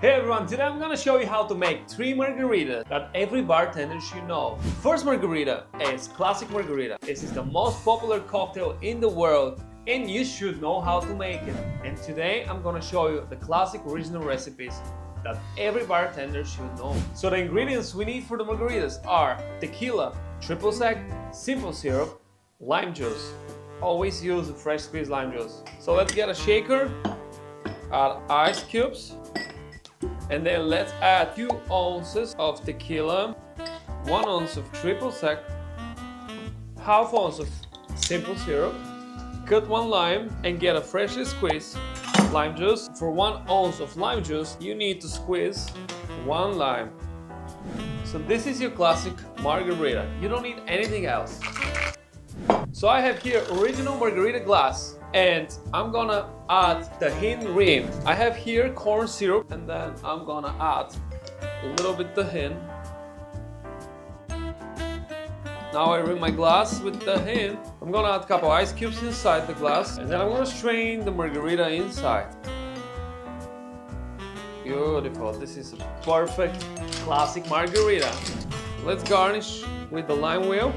Hey everyone, today I'm gonna show you how to make 3 margaritas that every bartender should know. First margarita is classic margarita. This is the most popular cocktail in the world and you should know how to make it. And today I'm gonna show you the classic original recipes that every bartender should know. So the ingredients we need for the margaritas are tequila, triple sec, simple syrup, lime juice. Always use the fresh squeezed lime juice. So let's get a shaker, add ice cubes, and then let's add 2 ounces of tequila, 1 ounce of triple sec, half ounce of simple syrup, cut 1 lime and get a freshly squeezed lime juice. For 1 ounce of lime juice, you need to squeeze 1 lime. So this is your classic margarita. You don't need anything else. So I have here original margarita glass and I'm gonna add Tajín rim. I have here corn syrup and then I'm gonna add a little bit Tajín. Now I rim my glass with Tajín. I'm gonna add a couple ice cubes inside the glass and then I'm gonna strain the margarita inside. Beautiful, this is a perfect classic margarita. Let's garnish with the lime wheel.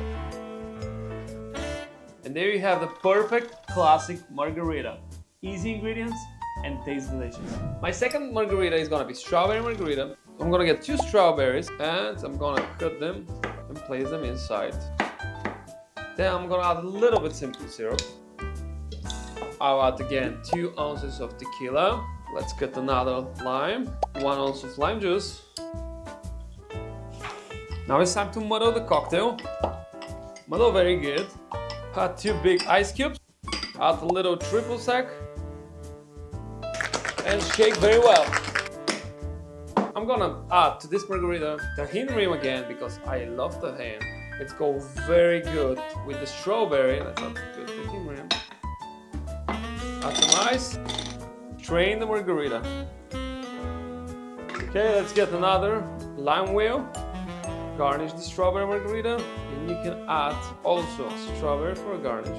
And there you have the perfect classic margarita. Easy ingredients and tastes delicious. My second margarita is gonna be strawberry margarita. I'm gonna get 2 strawberries and I'm gonna cut them and place them inside. Then I'm gonna add a little bit simple syrup. I'll add again 2 ounces of tequila. Let's cut another lime, 1 ounce of lime juice. Now it's time to muddle the cocktail. Muddle very good. Add 2 big ice cubes, add a little triple sec, and shake very well. I'm gonna add to this margarita Tajín rim again because I love Tajín. It goes very good with the strawberry. Let's add good Tajín rim. Add some ice, strain the margarita. Okay, let's get another lime wheel. Garnish the strawberry margarita and you can add also strawberry for a garnish.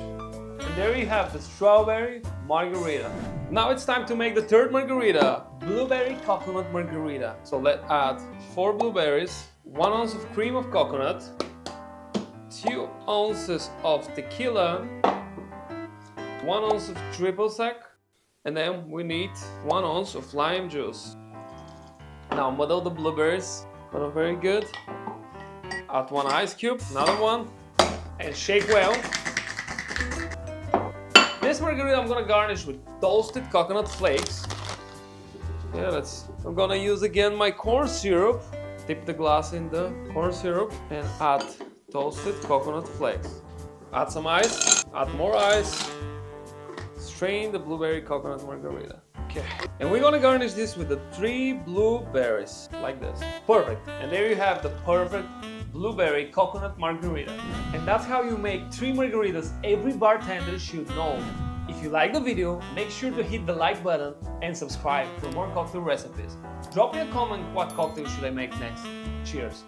And there you have the strawberry margarita. Now it's time to make the third margarita, blueberry coconut margarita. So let's add 4 blueberries, 1 ounce of cream of coconut, 2 ounces of tequila, 1 ounce of triple sec, and then we need 1 ounce of lime juice. Now muddle the blueberries, muddle very good. Add 1 ice cube, another one, and shake well. This margarita I'm gonna garnish with toasted coconut flakes. Yeah, I'm gonna use again my corn syrup. Dip the glass in the corn syrup and add toasted coconut flakes. Add some ice, add more ice. Strain the blueberry coconut margarita. Okay, and we're gonna garnish this with the 3 blueberries, like this. Perfect, and there you have the perfect blueberry coconut margarita. And that's how you make 3 margaritas every bartender should know. If you like the video, make sure to hit the like button and subscribe for more cocktail recipes. Drop me a comment what cocktail should I make next. Cheers!